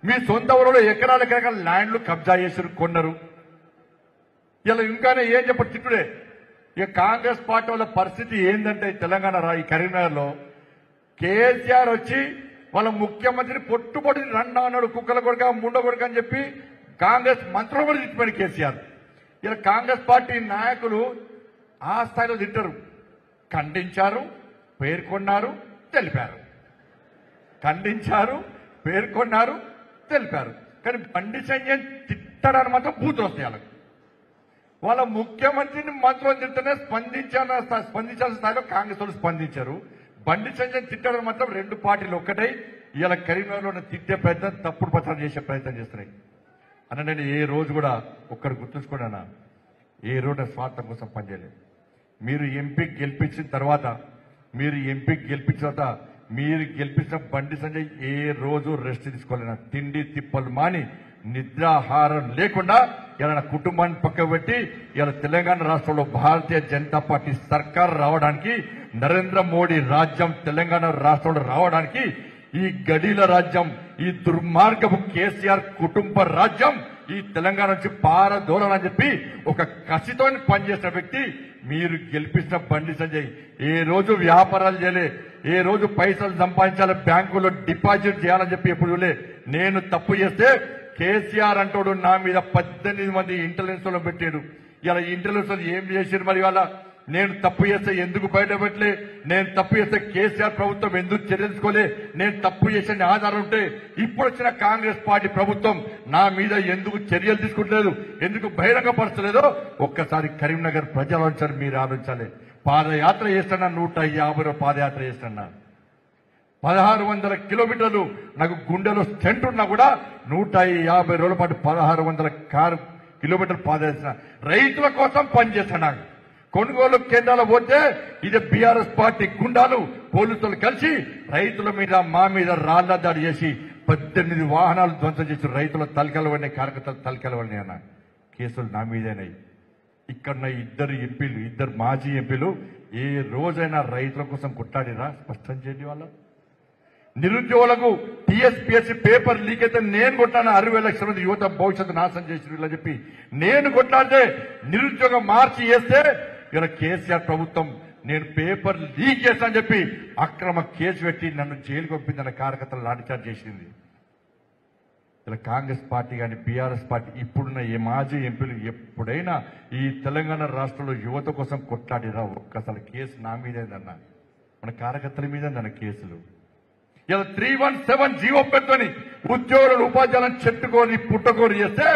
మీ సొంత ఊరిలో ఎకరాల ల్యాండ్లు కబ్జా చేశారు, కొన్నారు. ఇలా ఇంకానే ఏం చెప్ప తిట్టుడే ఇక కాంగ్రెస్ పార్టీ వాళ్ళ పరిస్థితి ఏంటంటే తెలంగాణ ఈ కరీంనగర్లో కేసీఆర్ వచ్చి వాళ్ళ ముఖ్యమంత్రిని పొట్టుబడి రండా అన్నాడు, కుక్కల కొడుక ముండ కొడుక అని చెప్పి కాంగ్రెస్ మంత్రులు కూడా తిట్టిపోయాడు కేసీఆర్. ఇలా కాంగ్రెస్ పార్టీ నాయకులు ఆ స్థాయిలో తింటారు. ఖండించారు, పేర్కొన్నారు, తెలిపారు. ఖండించారు, పేర్కొన్నారు, తెలిపారు. కానీ బండి సంజయ్ తిట్టడానికి మాత్రం బూతులు వస్తాయి వాళ్ళకి. వాళ్ళ ముఖ్యమంత్రిని మంత్రులు తింటేనే స్పందించాల్సిన స్థాయిలో కాంగ్రెస్ వాళ్ళు స్పందించారు. బండి సంజయ్ తిట్టడం మాత్రం రెండు పార్టీలు ఒక్కటై ఇలా కరీంనగర్లో తిట్టే ప్రయత్నం, తప్పుడు ప్రచారం చేసే ప్రయత్నం చేస్తున్నాయి. అన్న నేను ఏ రోజు కూడా ఒక్కరు గుర్తుంచుకోండి అన్న, ఏ రోజు నా స్వార్థం కోసం పనిచేయలేదు. మీరు ఎంపీ గెలిపించిన తర్వాత మీరు గెలిపించిన బండి సంజయ్ ఏ రోజు రెస్ట్ తీసుకోలేనా, తిండి తిప్పలు మాని నిద్రాహారం లేకుండా ఇలా కుటుంబాన్ని పక్క పెట్టి ఇలా తెలంగాణ రాష్ట్రంలో భారతీయ జనతా పార్టీ సర్కార్ రావడానికి, నరేంద్ర మోడీ రాజ్యం తెలంగాణ రాష్ట్రంలో రావడానికి, ఈ గడీల రాజ్యం, ఈ దుర్మార్గపు కేసీఆర్ కుటుంబ రాజ్యం ఈ తెలంగాణ నుంచి పారదోలని చెప్పి ఒక కసితో పనిచేసిన వ్యక్తి మీరు గెలిపించిన బండి సంజయ్. ఏ రోజు వ్యాపారాలు చేయలే, ఏ రోజు పైసలు సంపాదించాలి, బ్యాంకులో డిపాజిట్ చేయాలని చెప్పి ఎప్పుడు నేను తప్పు చేస్తే కేసీఆర్ అంటాడు నా మీద 18 మంది ఇంటెలిజెన్స్ లో పెట్టాడు. ఇలా ఇంటెలిజెన్స్ ఏం చేశారు మరి? వాళ్ళ నేను తప్పు చేస్తే ఎందుకు బయట పెట్టలే, నేను తప్పు చేస్తే కేసీఆర్ ప్రభుత్వం ఎందుకు చర్యలు తీసుకోలే, నేను తప్పు చేసే ఆధారం ఉంటే ఇప్పుడు వచ్చిన కాంగ్రెస్ పార్టీ ప్రభుత్వం నా మీద ఎందుకు చర్యలు తీసుకుంటలేదు, ఎందుకు బహిరంగపరచలేదో ఒక్కసారి కరీంనగర్ ప్రజలు ఆలోచించాలి, మీరు ఆలోచించాలి. పాదయాత్ర చేస్తున్నా, 150 పాదయాత్ర చేస్తున్నా, 1600 కిలోమీటర్లు నాకు గుండెలో స్టెంట్ ఉన్నా కూడా 150 రోజుల పాటు 1600 కిలోమీటర్లు పాదయాత్ర రైతుల కోసం పనిచేస్తున్నా. కొనుగోలు కేంద్రాలు పోతే ఇది బీఆర్ఎస్ పార్టీ గుండాలు పోలీసులు కలిసి రైతుల మీద మా మీద రాళ్ల దాడి చేసి 18 వాహనాలు ధ్వంసం చేసి రైతుల తలకలు పడినాయి, కార్యకర్తలు తలకలు పడినాయి అన్న. కేసులు నా మీదేనాయి. ఇక్కడ ఇద్దరు మాజీ ఎంపీలు ఏ రోజైనా రైతుల కోసం కొట్లాడిరా? స్పష్టం చేయండి. వాళ్ళ నిరుద్యోగులకు టీఎస్పీఎస్సీ పేపర్ లీక్ అయితే నేను కొట్టాను, 60 లక్షల మంది యువత భవిష్యత్తు నాశనం చేసిన ఇలా చెప్పి నేను కొట్లాడితే నిరుద్యోగం మార్చి చేస్తే ఇలా కేసీఆర్ ప్రభుత్వం నేను పేపర్ లీక్ చేస్తానని చెప్పి అక్రమ కేసు పెట్టి నన్ను జైలుకు పంపిందన్న కార్యకర్తలు లాఠీచార్జ్ చేసింది. ఇలా కాంగ్రెస్ పార్టీ కానీ బీఆర్ఎస్ పార్టీ ఇప్పుడున్న ఈ మాజీ ఎంపీలు ఎప్పుడైనా ఈ తెలంగాణ రాష్ట్రంలో యువత కోసం కొట్లాడిరా? ఒక్కసారి కేసు నా మీదేందన్న, మన కార్యకర్తల మీదేందన్న కేసులు. ఇలా 317 జీవో పెట్టుకొని ఉద్యోగులను ఉపాధ్యాయులను చెట్టుకొని పుట్టకోని చేస్తే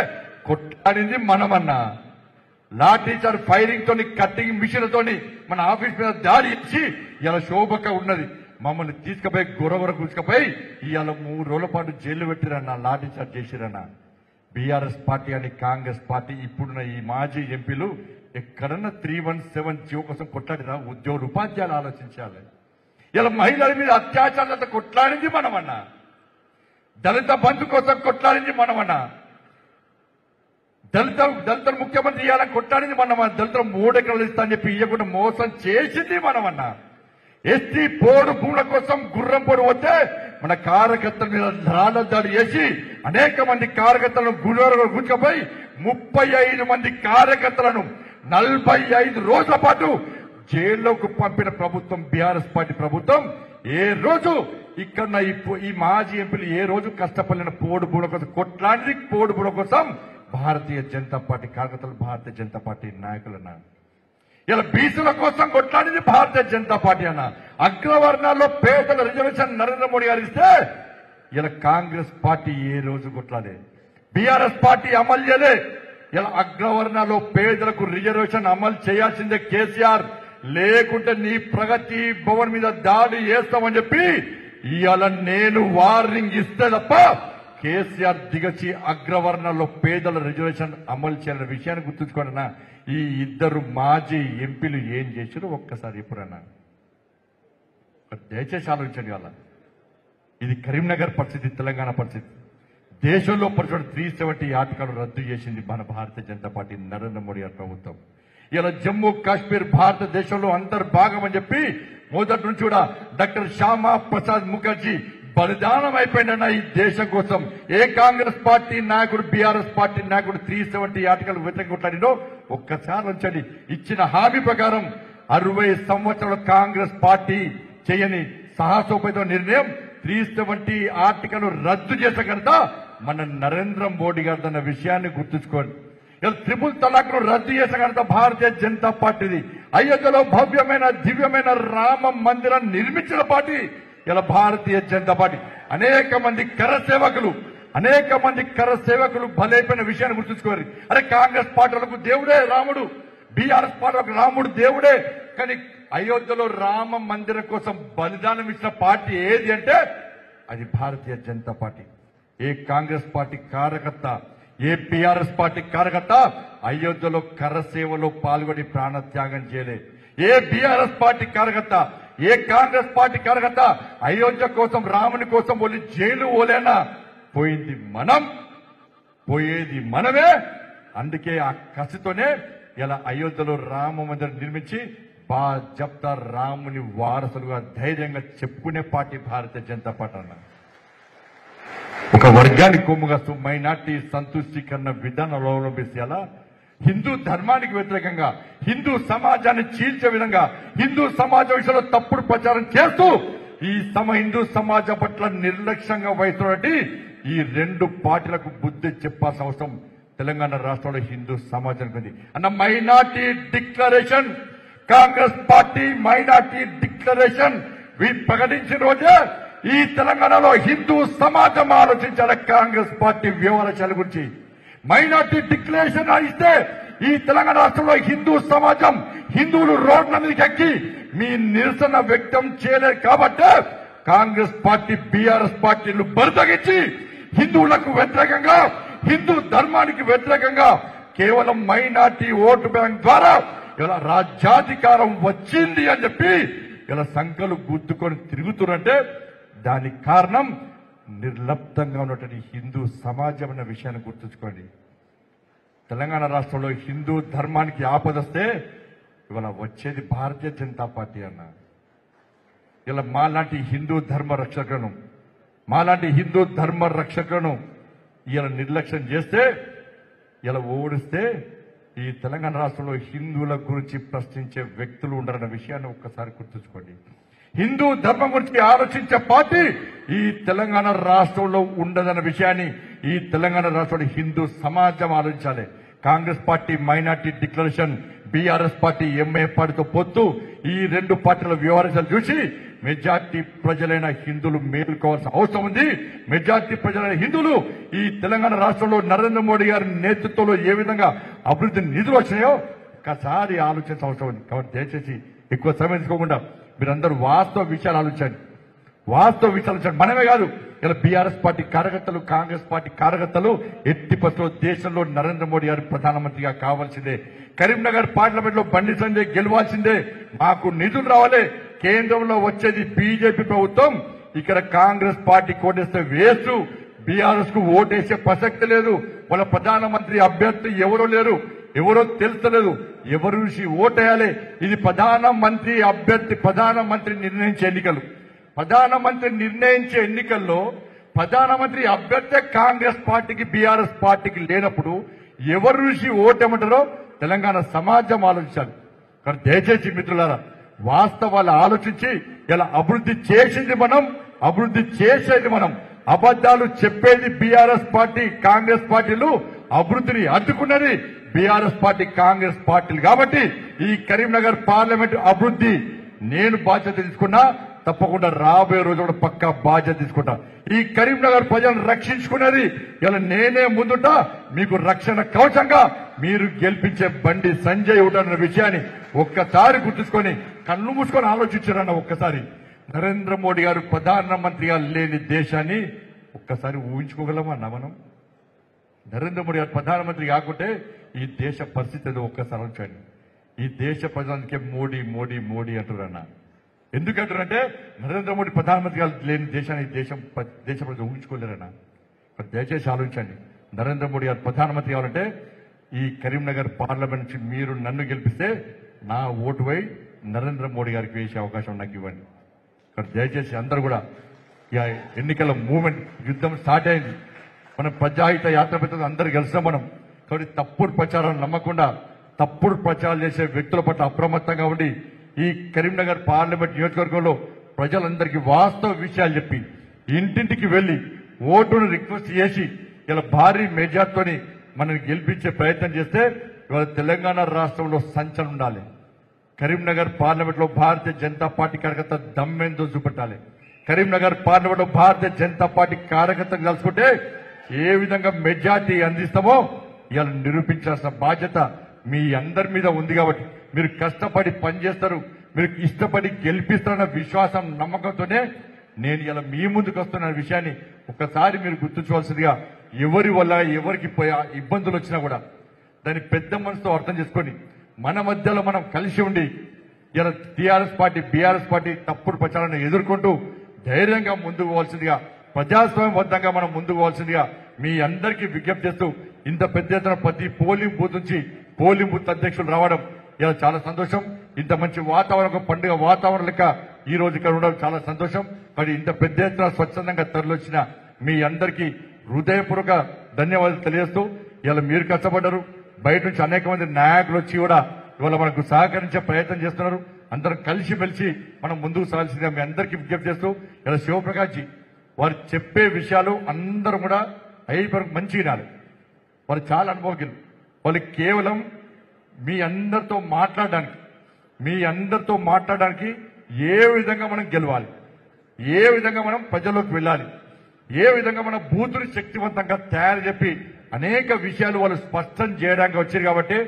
కొట్లాడింది మనమన్నా. లాఠీచార్జ్ ఫైరింగ్ తోని, కట్టింగ్ మిషన్లతోని మన ఆఫీస్ మీద దాడి ఇచ్చి ఇలా శోభక ఉన్నది. మమ్మల్ని తీసుకుపోయి గొరగొర కూసుకుపోయి ఇవాళ 3 రోజుల పాటు జైలు పెట్టిరన్నా, లాఠీచార్జ్ చేసిరన్నా. బీఆర్ఎస్ పార్టీ అని కాంగ్రెస్ పార్టీ ఇప్పుడున్న ఈ మాజీ ఎంపీలు ఎక్కడన్నా 317 జీవో కోసం కొట్లాడిరా? ఉద్యోగులు ఉపాధ్యాయులు ఆలోచించాలి. ఇలా మహిళల మీద అత్యాచారాలతో కొట్లాడింది మనమన్నా, దళిత బంధు కోసం కొట్లాడింది మనమన్నా, దళితులు ముఖ్యమంత్రి ఇవ్వాలని కొట్లాడింది మనమన్నా, దళితులు 3 ఎకరాలు ఇస్తా అని చెప్పి ఇవ్వకుండా మోసం చేసింది మనమన్నా. ఎస్టీ పోడు భూముల కోసం గుర్రం పోడు వస్తే మన కార్యకర్తల మీద రాళ్ల దాడి చేసి అనేక మంది కార్యకర్తలను గుంజుకుపోయి 35 మంది కార్యకర్తలను 45 రోజుల పాటు జైల్లోకి పంపిన ప్రభుత్వం బీఆర్ఎస్ పార్టీ ప్రభుత్వం. ఏ రోజు ఇక్కడ ఈ మాజీ ఎంపీలు ఏ రోజు కష్టపడిన పోడు భూముల కోసం కొట్లాడి పోడు భూముల కోసం భారతీయ జనతా పార్టీ కార్యకర్తలు, భారతీయ జనతా పార్టీ నాయకులన్నా. ఇలా బీసీల కోసం కొట్లాడింది భారతీయ జనతా పార్టీ అన్న. అగ్రవర్ణాల్లో పేదల రిజర్వేషన్ నరేంద్ర మోడీ గారు ఇస్తే ఇలా కాంగ్రెస్ పార్టీ ఏ రోజు కొట్లాడే, బీఆర్ఎస్ పార్టీ అమలు చేయలే. ఇలా అగ్రవర్ణాల్లో పేదలకు రిజర్వేషన్ అమలు చేయాల్సిందే కేసీఆర్, లేకుంటే నీ ప్రగతి భవన్ మీద దాడి చేస్తామని చెప్పి ఇవాళ నేను వార్నింగ్ ఇస్తే తప్ప కేసీఆర్ దిగచి అగ్రవర్ణాల్లో పేదల రిజర్వేషన్ అమలు చేయాలన్న విషయాన్ని గుర్తుంచుకోండి. ఈ ఇద్దరు మాజీ ఎంపీలు ఏం చేశారో ఒక్కసారి ఎప్పుడన్నా దయచేసి ఆలోచించండి. వాళ్ళ ఇది కరీంనగర్ పరిస్థితి, తెలంగాణ పరిస్థితి. దేశంలో పరిస్థితి 370 ఆర్టికల్ రద్దు చేసింది మన భారతీయ జనతా పార్టీ నరేంద్ర మోడీ గారి ప్రభుత్వం. ఇలా జమ్మూ కాశ్మీర్ భారతదేశంలో అంతర్భాగం అని చెప్పి మొదటి నుంచి కూడా డాక్టర్ శ్యామా ప్రసాద్ ముఖర్జీ బలిదానం అయిపోయిన ఈ దేశం కోసం ఏ కాంగ్రెస్ పార్టీ నాయకుడు బీఆర్ఎస్ పార్టీ నాయకుడు 370 ఆర్టికల్ వ్యతిరేకంగా కొట్లాడినో ఒక్కసారి ఉంచండి. ఇచ్చిన హామీ ప్రకారం 60 సంవత్సరాల కాంగ్రెస్ పార్టీ చేయని సాహసోపేత నిర్ణయం 370 ఆర్టికల్ రద్దు చేసే కనుక మన నరేంద్ర మోడీ గారు అన్న విషయాన్ని గుర్తుంచుకోండి. ఇలా ట్రిపుల్ తలాక్ ను రద్దు చేసే కనుక భారతీయ జనతా పార్టీది. అయోధ్యలో భవ్యమైన దివ్యమైన రామ మందిరం నిర్మించిన పార్టీ ఇలా భారతీయ జనతా పార్టీ. అనేక మంది కర సేవకులు బలైపోయిన విషయాన్ని గుర్తుంచుకోవాలి. అరే కాంగ్రెస్ పార్టీలకు దేవుడే రాముడు, బీఆర్ఎస్ పార్టీలకు రాముడు దేవుడే, కానీ అయోధ్యలో రామ మందిరం కోసం బలిదానం ఇచ్చిన పార్టీ ఏది అంటే అది భారతీయ జనతా పార్టీ. ఏ కాంగ్రెస్ పార్టీ కార్యకర్త, ఏ బీఆర్ఎస్ పార్టీ కార్యకర్త అయోధ్యలో కర సేవలో పాల్గొని ప్రాణత్యాగం చేయలే. ఏ బీఆర్ఎస్ పార్టీ కార్యకర్త, ఏ కాంగ్రెస్ పార్టీ కార్యకర్త అయోధ్య కోసం రాముని కోసం పోలి జైలు ఓలేనా పోయేది మనమే. అందుకే ఆ కసితోనే ఇలా అయోధ్యలో రామ మందిరం నిర్మించి బాజప్తా రాముని వారసులుగా ధైర్యంగా చెప్పుకునే పార్టీ భారతీయ జనతా పార్టీ అన్న. ఒక వర్గానికి కొమ్ముగాస్తూ మైనార్టీ సంతుష్టీకరణ విధానంలో అవలంబిస్తే అలా హిందూ ధర్మానికి వ్యతిరేకంగా హిందూ సమాజాన్ని చీల్చే విధంగా హిందూ సమాజం విషయంలో తప్పుడు ప్రచారం చేస్తూ ఈ హిందూ సమాజం పట్ల నిర్లక్ష్యంగా వహిస్తున్నట్టు ఈ రెండు పార్టీలకు బుద్ధి చెప్పాల్సిన అవసరం తెలంగాణ రాష్ట్రంలో హిందూ సమాజానికి ఉంది అన్న. Minority declaration, Congress party minority declaration ప్రకటించిన రోజే ఈ తెలంగాణలో హిందూ సమాజం ఆలోచించాల. కాంగ్రెస్ పార్టీ వ్యవహారాల గురించి మైనార్టీ డిక్లరేషన్ ఇస్తే ఈ తెలంగాణ రాష్ట్రంలో హిందూ సమాజం, హిందువులు రోడ్ల మీదకి ఎక్కి మీ నిరసన వ్యక్తం చేయలేదు కాబట్టి కాంగ్రెస్ పార్టీ బీఆర్ఎస్ పార్టీలు బరితగించి హిందువులకు వ్యతిరేకంగా, హిందూ ధర్మానికి వ్యతిరేకంగా కేవలం మైనార్టీ ఓటు బ్యాంక్ ద్వారా ఇలా రాజ్యాధికారం వచ్చింది అని చెప్పి ఇలా సంఖ్యలు గుద్దుకొని తిరుగుతున్నట్టే దానికి కారణం నిర్లప్తంగా ఉన్నటువంటి హిందూ సమాజం అన్న విషయాన్ని గుర్తుంచుకోండి. తెలంగాణ రాష్ట్రంలో హిందూ ధర్మానికి ఆపదొస్తే ఇవాళ వచ్చేది భారతీయ జనతా పార్టీ అన్న. ఇలా మాలాంటి హిందూ ధర్మ రక్షకులను ఇలా నిర్లక్ష్యం చేస్తే, ఇలా ఓడిస్తే ఈ తెలంగాణ రాష్ట్రంలో హిందువుల గురించి ప్రశ్నించే వ్యక్తులు ఉండరన్న విషయాన్ని ఒక్కసారి గుర్తుంచుకోండి. హిందూ ధర్మం గురించి ఆలోచించే పార్టీ ఈ తెలంగాణ రాష్ట్రంలో ఉండదన్న విషయాన్ని ఈ తెలంగాణ రాష్ట్రంలో హిందూ సమాజం ఆలోచించాలి. Congress party minority declaration, BRS party MI పార్టీతో పొత్తు ఈ రెండు పార్టీల వ్యవహారాలు చూసి మెజార్టీ ప్రజలైన హిందువులు మేలుకోవాల్సిన అవసరం ఉంది. మెజార్టీ ప్రజలైన హిందువులు ఈ తెలంగాణ రాష్ట్రంలో నరేంద్ర మోడీ గారి నేతృత్వంలో ఏ విధంగా అభివృద్ధి నిధులు వచ్చినాయో ఒక్కసారి ఆలోచించాల్సిన అవసరం ఉంది. కాబట్టి దయచేసి ఎక్కువ సమయం తీసుకోకుండా మీరందరూ వాస్తవ విషయాలు ఆలోచించండి. మనమే కాదు, ఇలా బీఆర్ఎస్ పార్టీ కార్యకర్తలు, కాంగ్రెస్ పార్టీ కార్యకర్తలు ఎట్టి పరిస్థితుల్లో దేశంలో నరేంద్ర మోడీ గారు ప్రధానమంత్రిగా కావాల్సిందే. కరీంనగర్ పార్లమెంట్ లో బండి సంజయ్ గెలవాల్సిందే. మాకు నిధులు రావాలి. కేంద్రంలో వచ్చేది బీజేపీ ప్రభుత్వం, ఇక్కడ కాంగ్రెస్ పార్టీ కోటేస్తే వేస్ట్. బీఆర్ఎస్ కు ఓటేసే ప్రసక్తి లేదు. వాళ్ళ ప్రధానమంత్రి అభ్యర్థి ఎవరో లేరు, ఎవరో తెలుస్తలేదు. ఎవరు చూసి ఓటేయాలి? ఇది ప్రధానమంత్రి అభ్యర్థి, ప్రధానమంత్రి నిర్ణయించే ఎన్నికలు. ప్రధానమంత్రి నిర్ణయించే ఎన్నికల్లో ప్రధానమంత్రి అభ్యర్థి కాంగ్రెస్ పార్టీకి బీఆర్ఎస్ పార్టీకి లేనప్పుడు ఎవరు చూసి ఓటేమంటారో తెలంగాణ సమాజం ఆలోచించాలి. కానీ దయచేసి మిత్రులారా, వాస్తవాలు ఆలోచించి ఇలా అభివృద్ధి చేసేది మనం, అబద్దాలు చెప్పేది బీఆర్ఎస్ పార్టీ, కాంగ్రెస్ పార్టీలు. అభివృద్ధిని అడ్డుకున్నది బీఆర్ఎస్ పార్టీ, కాంగ్రెస్ పార్టీలు. కాబట్టి ఈ కరీంనగర్ పార్లమెంట్ అభివృద్ధి నేను బాధ్యత తీసుకున్నా, తప్పకుండా రాబోయే రోజు కూడా పక్కా బాధ్యత తీసుకుంటా. ఈ కరీంనగర్ ప్రజలను రక్షించుకునేది ఇలా నేనే ముందుట మీకు రక్షణ కవచంగా మీరు గెలిపించే బండి సంజయ్ ఉంటారన్న విషయాన్ని ఒక్కసారి గుర్తుంచుకొని కళ్ళు మూసుకొని ఆలోచించారన్న. ఒక్కసారి నరేంద్ర మోడీ గారు ప్రధానమంత్రిగా లేని దేశాన్ని ఒక్కసారి ఊహించుకోగలమన్నా మనం? నరేంద్ర మోడీ గారు ప్రధానమంత్రి కాకుంటే ఈ దేశ పరిస్థితి ఏదో ఒక్కసారి ఆలోచించండి. ఈ దేశ ప్రజలకే మోడీ మోడీ మోడీ అంటారన్న. ఎందుకంటారంటే నరేంద్ర మోడీ ప్రధానమంత్రిగా లేని దేశాన్ని దేశ ప్రజలు ఊహించుకోలేరన్నా. దయచేసి ఆలోచించండి. నరేంద్ర మోడీ గారు ప్రధానమంత్రి కావాలంటే ఈ కరీంనగర్ పార్లమెంట్ నుంచి మీరు నన్ను గెలిపిస్తే నా ఓటు వై నరేంద్ర మోడీ గారికి వేసే అవకాశం నాకు ఇవ్వండి. దయచేసి అందరూ కూడా ఇక ఎన్నికల మూవ్మెంట్ యుద్ధం స్టార్ట్ అయింది. మనం ప్రజాహిత యాత్ర పెద్దలు అందరూ కలిసాం మనం. కాబట్టి తప్పుడు ప్రచారాన్ని నమ్మకుండా తప్పుడు ప్రచారాలు చేసే వ్యక్తుల పట్ల అప్రమత్తంగా ఉండి ఈ కరీంనగర్ పార్లమెంట్ నియోజకవర్గంలో ప్రజలందరికీ వాస్తవ విషయాలు చెప్పి ఇంటింటికి వెళ్లి ఓటును రిక్వెస్ట్ చేసి ఇలా భారీ మెజార్టీతోని మనల్ని గెలిపించే ప్రయత్నం చేస్తే ఇవాళ తెలంగాణ రాష్ట్రంలో సంచలనం ఉండాలి. కరీంనగర్ పార్లమెంట్ లో భారతీయ జనతా పార్టీ కార్యకర్త దమ్మేందో చూపెట్టాలి. కరీంనగర్ పార్లమెంట్ లో భారతీయ జనతా పార్టీ కార్యకర్తలు కలుసుకుంటే ఏ విధంగా మెజార్టీ అందిస్తామో ఇవాళ నిరూపించాల్సిన బాధ్యత మీ అందరి మీద ఉంది. కాబట్టి మీరు కష్టపడి పనిచేస్తారు, మీరు ఇష్టపడి గెలిపిస్తారన్న విశ్వాసం నమ్మకంతోనే నేను ఇలా మీ ముందుకు వస్తున్న విషయాన్ని ఒకసారి మీరు గుర్తుంచుకోవాల్సిందిగా, ఎవరి వల్ల ఎవరికి ఇబ్బందులు వచ్చినా కూడా దాన్ని పెద్ద మనసుతో అర్థం చేసుకొని మన మధ్యలో మనం కలిసి ఉండి ఇలా టీఆర్ఎస్ పార్టీ బీఆర్ఎస్ పార్టీ తప్పుడు ప్రచారాన్ని ఎదుర్కొంటూ ధైర్యంగా ముందుకు పోవాల్సిందిగా, ప్రజాస్వామ్యబద్ధంగా మనం ముందుకు పోవాల్సిందిగా మీ అందరికీ విజ్ఞప్తి చేస్తూ ఇంత పెద్ద ఎత్తున ప్రతి పోలింగ్ బూత్ నుంచి పోలింగ్ బూత్ అధ్యక్షులు రావడం ఇలా చాలా సంతోషం. ఇంత మంచి వాతావరణం, ఒక పండుగ వాతావరణం లెక్క ఈ రోజు ఇక్కడ ఉండడం చాలా సంతోషం. మరి ఇంత పెద్ద ఎత్తున స్వచ్ఛందంగా తరలివచ్చిన మీ అందరికీ హృదయపూర్వక ధన్యవాదాలు తెలియజేస్తూ, ఇలా మీరు కష్టపడ్డారు, బయట నుంచి అనేక మంది నాయకులు వచ్చి కూడా ఇవాళ మనకు సహకరించే ప్రయత్నం చేస్తున్నారు. అందరం కలిసిమెలిసి మనం ముందుకు సాగాల్సిందిగా మీ అందరికీ విజ్ఞప్తి చేస్తూ, ఇలా శివప్రకాష్ జీ వారు చెప్పే విషయాలు అందరూ కూడా మంచి వినాలి. వారు చాలా అనుభవజ్ఞులు. వాళ్ళు కేవలం మీ అందరితో మాట్లాడడానికి ఏ విధంగా మనం గెలవాలి, ఏ విధంగా మనం ప్రజల్లోకి వెళ్ళాలి, ఏ విధంగా మన బూతుని శక్తివంతంగా తయారు చెప్పి అనేక విషయాలు వాళ్ళు స్పష్టం చేయడానికి వచ్చారు. కాబట్టి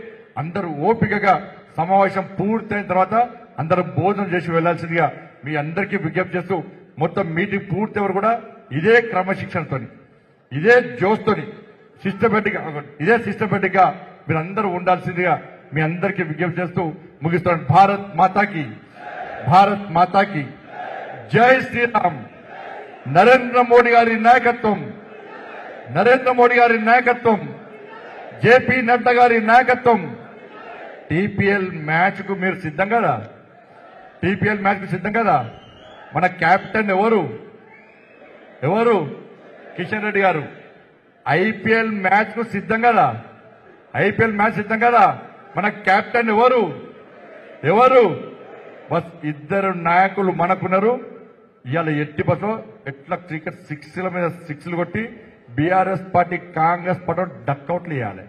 అందరూ ఓపికగా సమావేశం పూర్తయిన తర్వాత అందరూ భోజనం చేసి వెళ్లాల్సిందిగా మీ అందరికీ విజ్ఞప్తి చేస్తూ, మొత్తం మీటింగ్ పూర్తి వరకు కూడా ఇదే క్రమశిక్షణతోని, ఇదే జోస్తోని సిస్టమేటిక్ గా మీరందరూ ఉండాల్సిందిగా మీ అందరికీ విజ్ఞప్తి చేస్తూ ముగిస్తున్నాను. భారత్ మాతాకి జై శ్రీరామ్. నరేంద్ర మోడీ గారి నాయకత్వం, జేపీ నడ్డా గారి నాయకత్వం. టీపీఎల్ మ్యాచ్ కు మీరు సిద్ధం కదా? మన కెప్టెన్ ఎవరు? కిషన్ రెడ్డి గారు. ఐపీఎల్ మ్యాచ్ కు సిద్ధం కదా? మన కెప్టెన్ ఎవరు? బస్ ఇద్దరు నాయకులు మనకున్నారు. ఇవాళ ఎట్టి బస్సులో ఎట్లా క్రికెట్ 6ల మీద 6లు కొట్టి బీఆర్ఎస్ పార్టీ కాంగ్రెస్ పార్టీ డక్అవుట్లు వేయాలి.